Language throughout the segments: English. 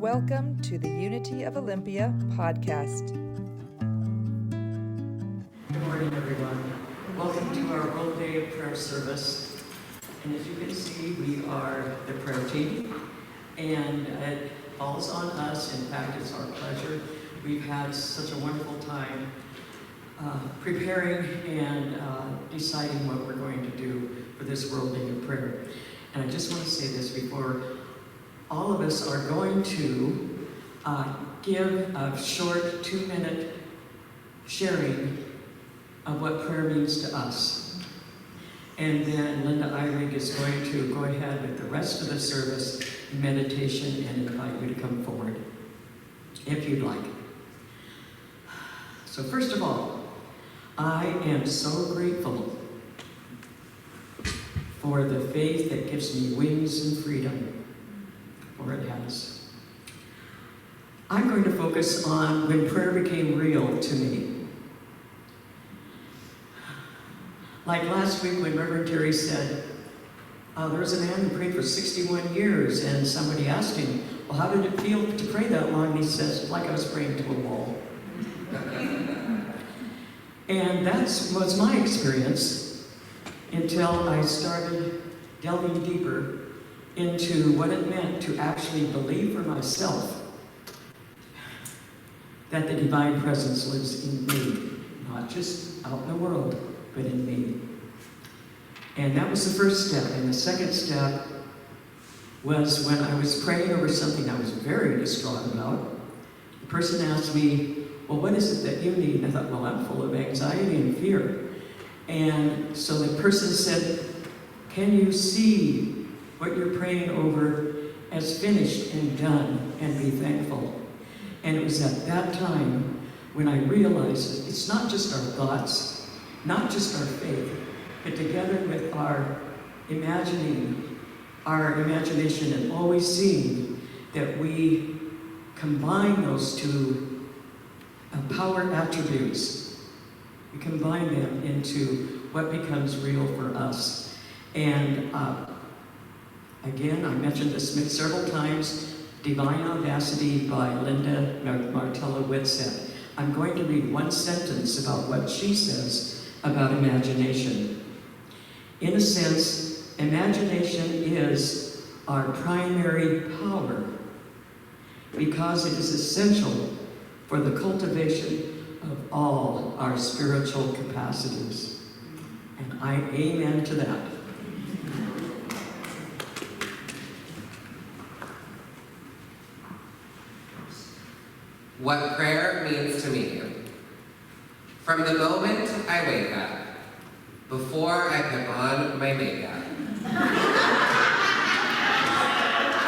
Welcome to the Unity of Olympia podcast. Good morning, everyone. Welcome to our World Day of Prayer service. And as you can see, we are the prayer team, and it falls on us. In fact, it's our pleasure. We've had such a wonderful time preparing and deciding what we're going to do for this World Day of Prayer. And I just want to say this before all of us are going to give a short 2-minute sharing of what prayer means to us. And then Linda Eyrig is going to go ahead with the rest of the service in meditation and invite you to come forward, if you'd like. So first of all, I am so grateful for the faith that gives me wings and freedom, for it has. I'm going to focus on when prayer became real to me. Like last week when Reverend Terry said, there was a man who prayed for 61 years, and somebody asked him, well, how did it feel to pray that long? And he says, like I was praying to a wall. And that was my experience until I started delving deeper into what it meant to actually believe for myself that the divine presence lives in me, not just out in the world, but in me. And that was the first step. And the second step was when I was praying over something I was very distraught about. The person asked me, well, what is it that you need? And I thought, well, I'm full of anxiety and fear. And so the person said, can you see what you're praying over as finished and done, and be thankful? And it was at that time when I realized that it's not just our thoughts, not just our faith, but together with our imagining, our imagination, and always seeing that we combine those two power attributes. We combine them into what becomes real for us. And again, I mentioned the Smith several times, Divine Audacity by Linda Martella Whitsett. I'm going to read one sentence about what she says about imagination. In a sense, imagination is our primary power because it is essential for the cultivation of all our spiritual capacities. And I amen to that. What prayer means to me. From the moment I wake up, before I put on my makeup,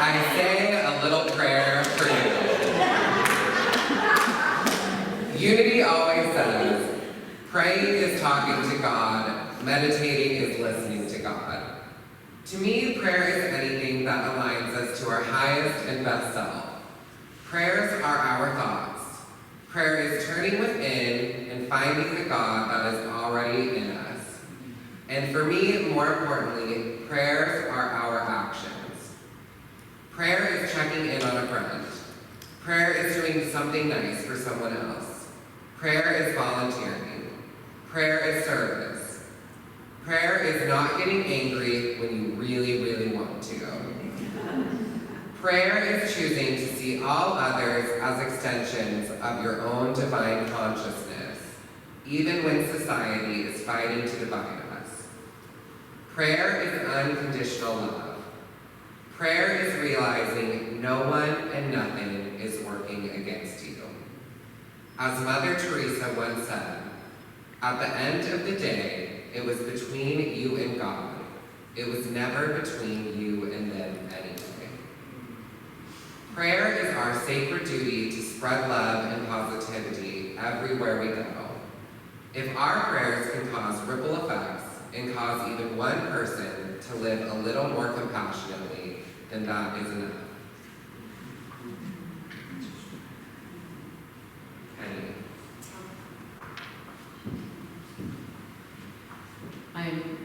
I say a little prayer for you. Unity always says, praying is talking to God, meditating is listening to God. To me, prayer is anything that aligns us to our highest and best self. Prayers are our thoughts. Prayer is turning within and finding the God that is already in us. And for me, more importantly, prayers are our actions. Prayer is checking in on a friend. Prayer is doing something nice for someone else. Prayer is volunteering. Prayer is service. Prayer is not getting angry when you really, really want to. Prayer is choosing to see all others as extensions of your own divine consciousness, even when society is fighting to divide us. Prayer is unconditional love. Prayer is realizing no one and nothing is working against you. As Mother Teresa once said, at the end of the day, it was between you and God. It was never between you and them anyway. Prayer is our sacred duty to spread love and positivity everywhere we go. If our prayers can cause ripple effects and cause even one person to live a little more compassionately, then that is enough. Penny.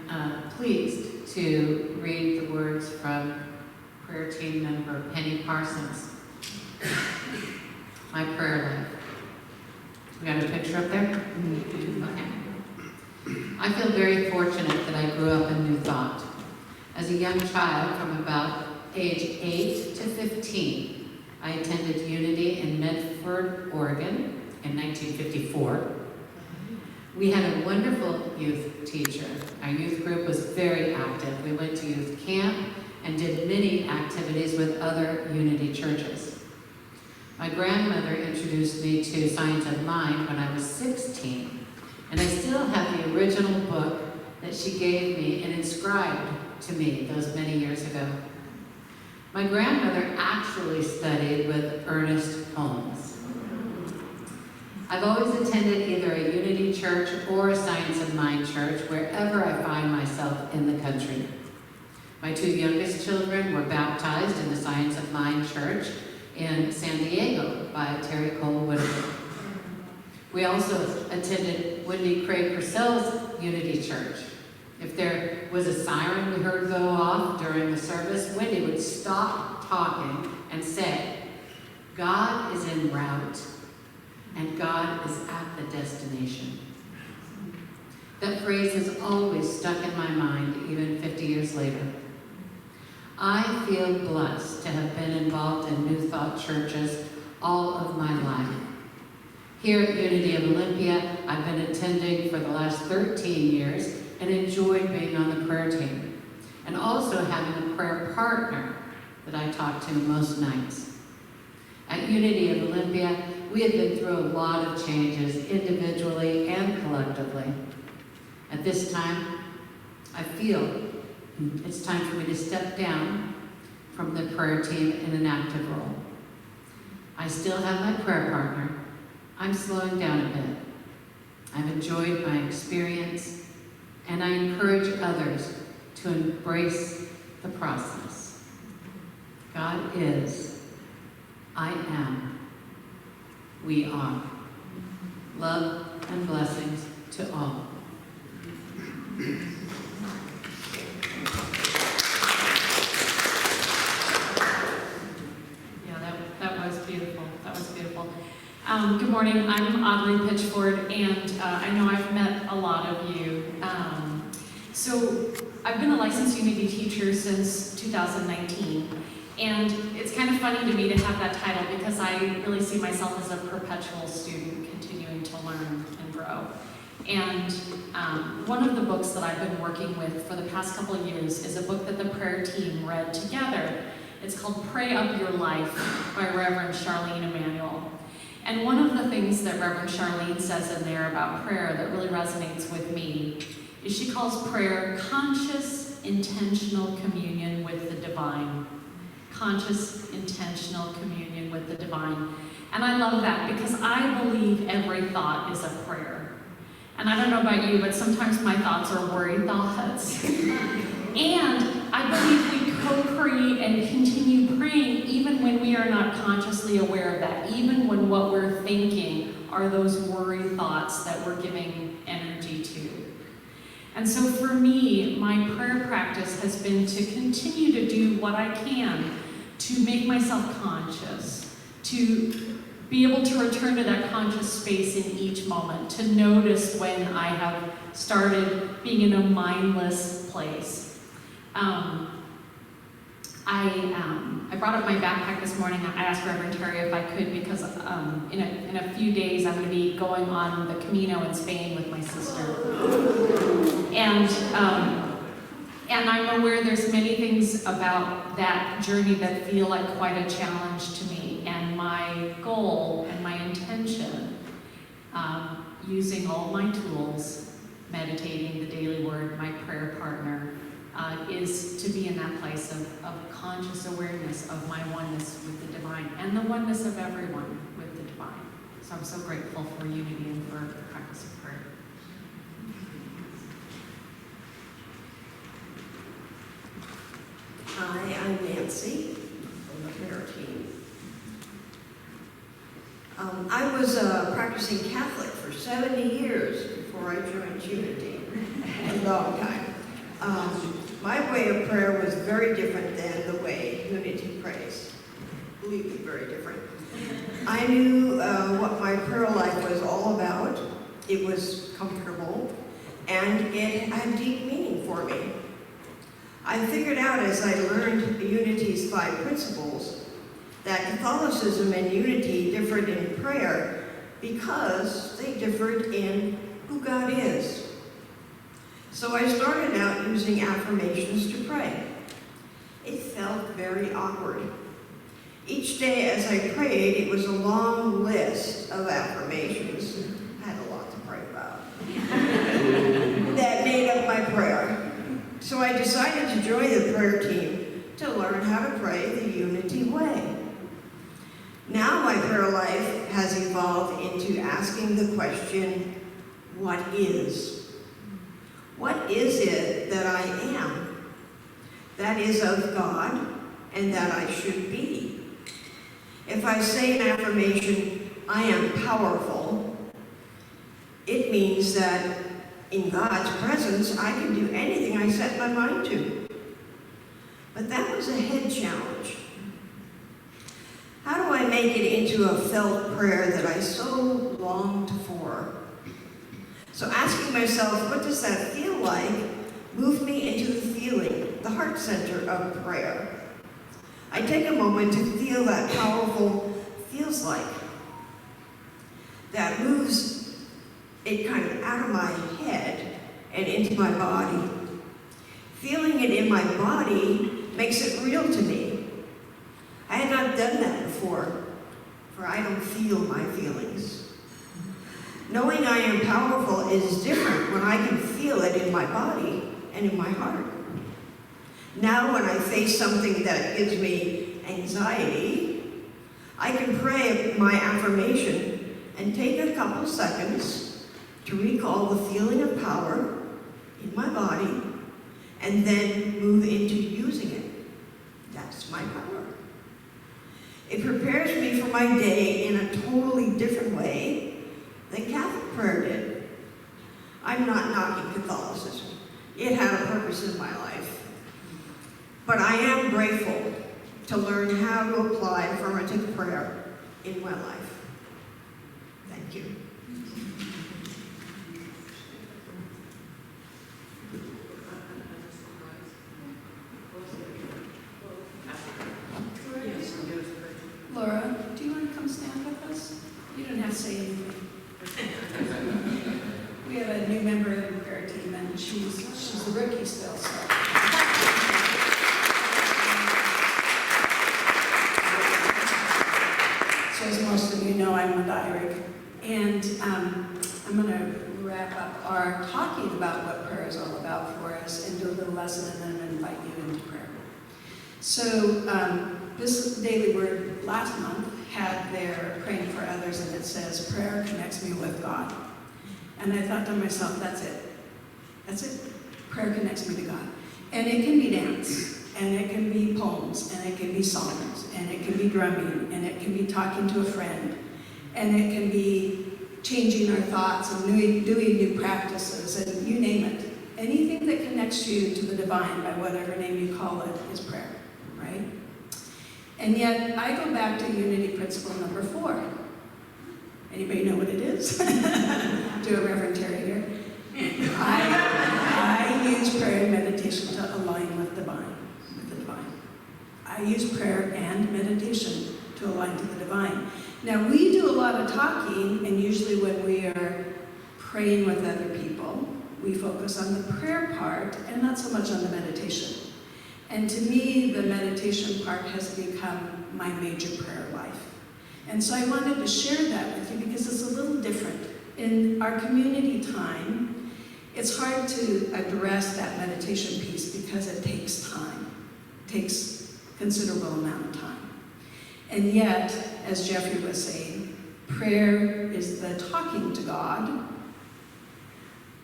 I'm pleased to read the words from prayer team member Penny Parsons. My prayer life. We got a picture up there? Okay. I feel very fortunate that I grew up in New Thought. As a young child, from about age 8 to 15, I attended Unity in Medford, Oregon in 1954. We had a wonderful youth teacher. Our youth group was very active. We went to youth camp and did many activities with other Unity churches. My grandmother introduced me to Science of Mind when I was 16, and I still have the original book that she gave me and inscribed to me those many years ago. My grandmother actually studied with Ernest Holmes. I've always attended either a Unity church or a Science of Mind church wherever I find myself in the country. My 2 youngest children were baptized in the Science of Mind church in San Diego by Terry Cole Whitaker. We also attended Wendy Craig Purcell's Unity Church. If there was a siren we heard go off during the service, Wendy would stop talking and say, "God is en route, and God is at the destination." That phrase has always stuck in my mind, even 50 years later. I feel blessed to have been involved in New Thought churches all of my life. Here at Unity of Olympia, I've been attending for the last 13 years and enjoyed being on the prayer team, and also having a prayer partner that I talk to most nights. At Unity of Olympia, we have been through a lot of changes individually and collectively. At this time, I feel it's time for me to step down from the prayer team in an active role. I still have my prayer partner. I'm slowing down a bit. I've enjoyed my experience, and I encourage others to embrace the process. God is, I am, we are. Love and blessings to all. Good morning, I'm Audley Pitchford, and I know I've met a lot of you. So I've been a licensed Unity teacher since 2019, and it's kind of funny to me to have that title because I really see myself as a perpetual student continuing to learn and grow. And one of the books that I've been working with for the past couple of years is a book that the prayer team read together. It's called Pray Up Your Life by Reverend Charlene Emanuel. And one of the things that Reverend Charlene says in there about prayer that really resonates with me is she calls prayer conscious, intentional communion with the divine. Conscious, intentional communion with the divine. And I love that because I believe every thought is a prayer. And I don't know about you, but sometimes my thoughts are worried thoughts. And I believe we co-create and continue praying even when we are not consciously aware of that, even when what we're thinking are those worried thoughts that we're giving energy to. And so for me, my prayer practice has been to continue to do what I can to make myself conscious, to be able to return to that conscious space in each moment, to notice when I have started being in a mindless place. I brought up my backpack this morning. I asked Reverend Terry if I could because in a few days I'm going to be going on the Camino in Spain with my sister. And I'm aware there's many things about that journey that feel like quite a challenge to me. And my goal and my intention, using all my tools, meditating, the daily word, my prayer partner, is to be in that place of conscious awareness of my oneness with the divine and the oneness of everyone with the divine. So I'm so grateful for unity and for the practice of prayer. Hi, I'm Nancy from the prayer team. I was a practicing Catholic for 70 years before I joined Unity, a long time. My way of prayer was very different than the way Unity prays. completely very different. I knew what my prayer life was all about. It was comfortable, and it had deep meaning for me. I figured out as I learned Unity's 5 principles that Catholicism and Unity differed in prayer because they differed in who God is. So I started out using affirmations to pray. It felt very awkward. Each day as I prayed, it was a long list of affirmations. I had a lot to pray about. That made up my prayer. So I decided to join the prayer team to learn how to pray the Unity way. Now my prayer life has evolved into asking the question, what is? What is it that I am, that is of God, and that I should be? If I say an affirmation, I am powerful, it means that in God's presence, I can do anything I set my mind to. But that was a head challenge. How do I make it into a felt prayer that I so longed for? So asking myself, what does that feel like, moved me into the feeling, the heart center of prayer. I take a moment to feel that powerful feels like. That moves it kind of out of my head and into my body. Feeling it in my body makes it real to me. I had not done that before, for I don't feel my feelings. Knowing I am powerful is different when I can feel it in my body and in my heart. Now when I face something that gives me anxiety, I can pray my affirmation and take a couple seconds to recall the feeling of power in my body and then move into using it. That's my power. It prepares me for my day in a totally different way than Catholic prayer did. I'm not knocking Catholicism. It had a purpose in my life. But I am grateful to learn how to apply affirmative prayer in my life. Thank you. Laura, do you want to come stand with us? You don't have to say anything. We have a new member of the prayer team, and she's a rookie still, so. So as most of you know, I'm a diary, and I'm going to wrap up our talking about what prayer is all about for us and do a little lesson, and then I'm going to invite you into prayer. So this daily word last month had their praying for others, and it says, prayer connects me with God. And I thought to myself, that's it. That's it. Prayer connects me to God. And it can be dance, and it can be poems, and it can be songs, and it can be drumming, and it can be talking to a friend, and it can be changing our thoughts and doing new practices, and you name it. Anything that connects you to the divine, by whatever name you call it, is prayer, right? And yet, I go back to unity principle number 4. Anybody know what it is? Do a Reverend Terry here. I use prayer and meditation to align with the divine. I use prayer and meditation to align to the divine. Now, we do a lot of talking, and usually when we are praying with other people, we focus on the prayer part and not so much on the meditation. And to me, the meditation part has become my major prayer life. And so I wanted to share that with you because it's a little different. In our community time, it's hard to address that meditation piece because it takes time. It takes a considerable amount of time. And yet, as Jeffrey was saying, prayer is the talking to God.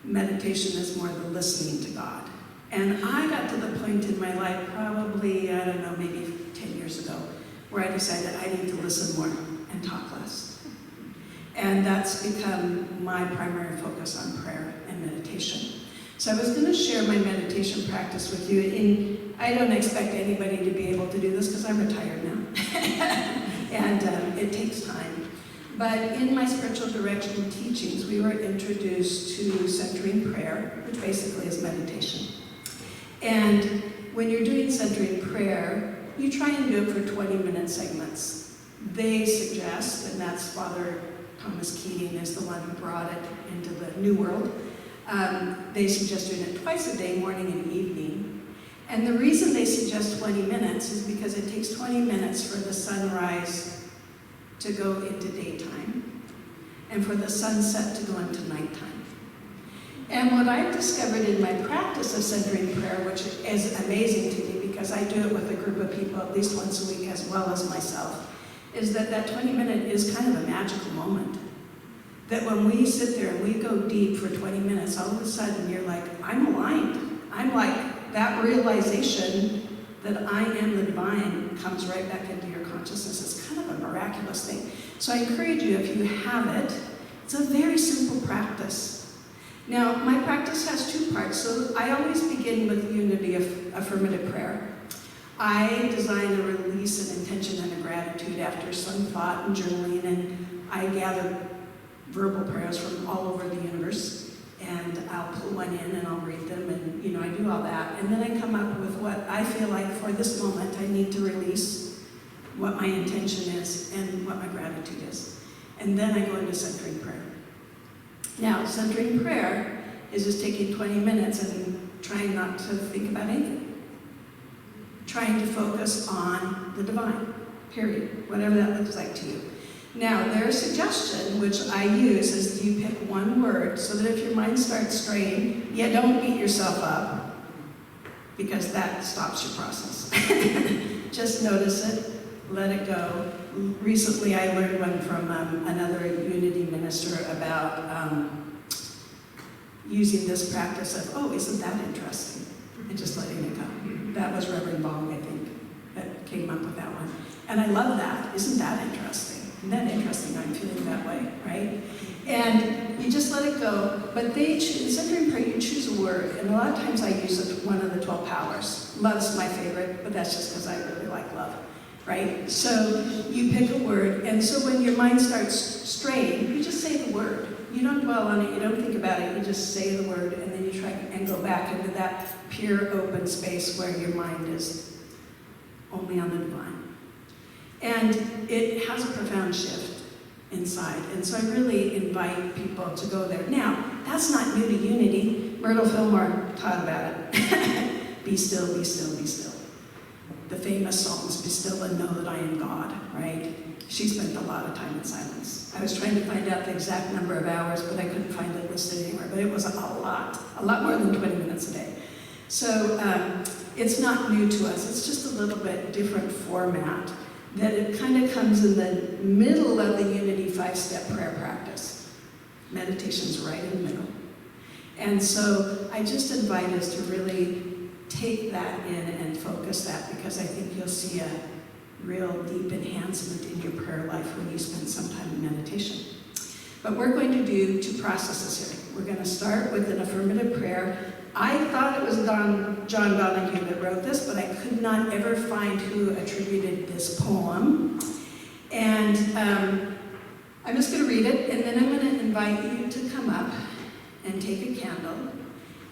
Meditation is more the listening to God. And I got to the point in my life, probably, I don't know, maybe 10 years ago, where I decided I need to listen more and talk less. And that's become my primary focus on prayer and meditation. So I was going to share my meditation practice with you. And I don't expect anybody to be able to do this because I'm retired now. And it takes time. But in my spiritual direction teachings, we were introduced to centering prayer, which basically is meditation. And when you're doing centering prayer, you try and do it for 20-minute segments. They suggest, and that's Father Thomas Keating is the one who brought it into the New World, they suggest doing it twice a day, morning and evening. And the reason they suggest 20 minutes is because it takes 20 minutes for the sunrise to go into daytime and for the sunset to go into nighttime. And what I've discovered in my practice of centering prayer, which is amazing to me because I do it with a group of people at least once a week as well as myself, is that 20-minute is kind of a magical moment. That when we sit there and we go deep for 20 minutes, all of a sudden you're like, I'm aligned. I'm like, that realization that I am the divine comes right back into your consciousness. It's kind of a miraculous thing. So I encourage you, if you have it, it's a very simple practice. Now, my practice has two parts. So I always begin with unity of affirmative prayer. I design a release, an intention, and a gratitude after some thought and journaling, and I gather verbal prayers from all over the universe, and I'll pull one in and I'll read them, and I do all that. And then I come up with what I feel like for this moment I need to release, what my intention is, and what my gratitude is. And then I go into centering prayer. Now, centering prayer is just taking 20 minutes and trying not to think about anything. Trying to focus on the divine, period, whatever that looks like to you. Now, their suggestion, which I use, is you pick one word so that if your mind starts straying, don't beat yourself up because that stops your process. Just notice it, let it go. Recently, I learned one from another Unity minister about using this practice of, oh, isn't that interesting? And just letting it go. That was Reverend Bong, I think, that came up with that one. And I love that. Isn't that interesting? Isn't that interesting? I'm feeling that way, right? And you just let it go. But they choose, centering prayer, you choose a word. And a lot of times I use one of the 12 powers. Love's my favorite, but that's just because I really like love, right? So you pick a word. And so when your mind starts straying, you just say the word. You don't dwell on it, you don't think about it, you just say the word, and then you try and go back into that pure open space where your mind is only on the divine. And it has a profound shift inside. And so I really invite people to go there. Now, that's not new to Unity. Myrtle Fillmore taught about it. Be still, be still, be still. The famous Psalms, be still and know that I am God, right? She spent a lot of time in silence. I was trying to find out the exact number of hours, but I couldn't find it listed anywhere. But it was a lot more than 20 minutes a day. So it's not new to us. It's just a little bit different format that it kind of comes in the middle of the Unity 5-step prayer practice. Meditation's right in the middle. And so I just invite us to really take that in and focus that, because I think you'll see a real deep enhancement in your prayer life when you spend some time in meditation. But we're going to do two processes here. We're going to start with an affirmative prayer. I thought it was John Donahue that wrote this, but I could not ever find who attributed this poem. And I'm just going to read it, and then I'm going to invite you to come up and take a candle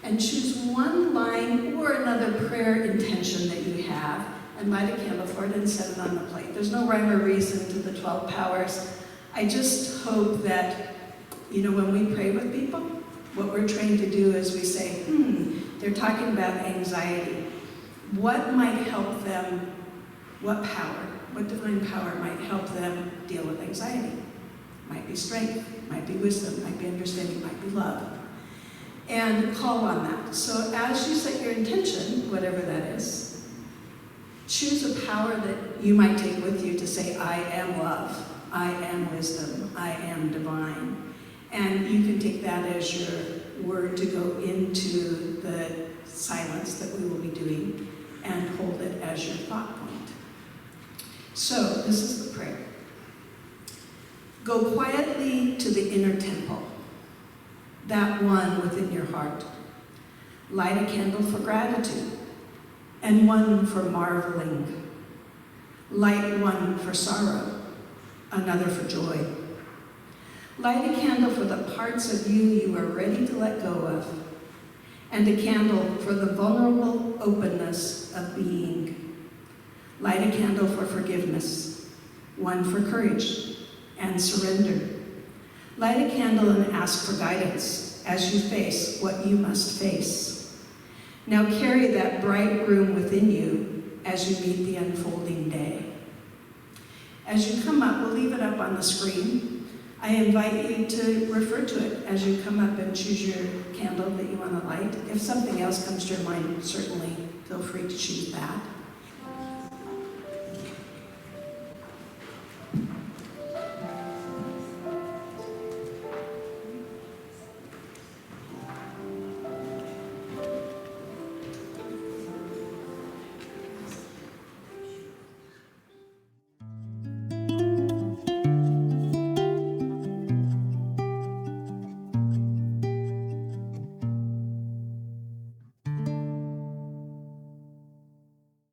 and choose one line or another prayer intention that you have, and light a candle for it and set it on the plate. There's no rhyme or reason to the 12 powers. I just hope that, when we pray with people, what we're trained to do is we say, they're talking about anxiety. What might help them, what divine power might help them deal with anxiety? Might be strength, might be wisdom, might be understanding, might be love. And call on that. So as you set your intention, whatever that is, choose a power that you might take with you to say, I am love, I am wisdom, I am divine. And you can take that as your word to go into the silence that we will be doing and hold it as your thought point. So this is the prayer. Go quietly to the inner temple, that one within your heart. Light a candle for gratitude, and one for marveling. Light one for sorrow, another for joy. Light a candle for the parts of you are ready to let go of, and a candle for the vulnerable openness of being. Light a candle for forgiveness, one for courage and surrender. Light a candle and ask for guidance as you face what you must face. Now carry that bright room within you as you meet the unfolding day. As you come up, we'll leave it up on the screen. I invite you to refer to it as you come up and choose your candle that you want to light. If something else comes to your mind, certainly feel free to choose that.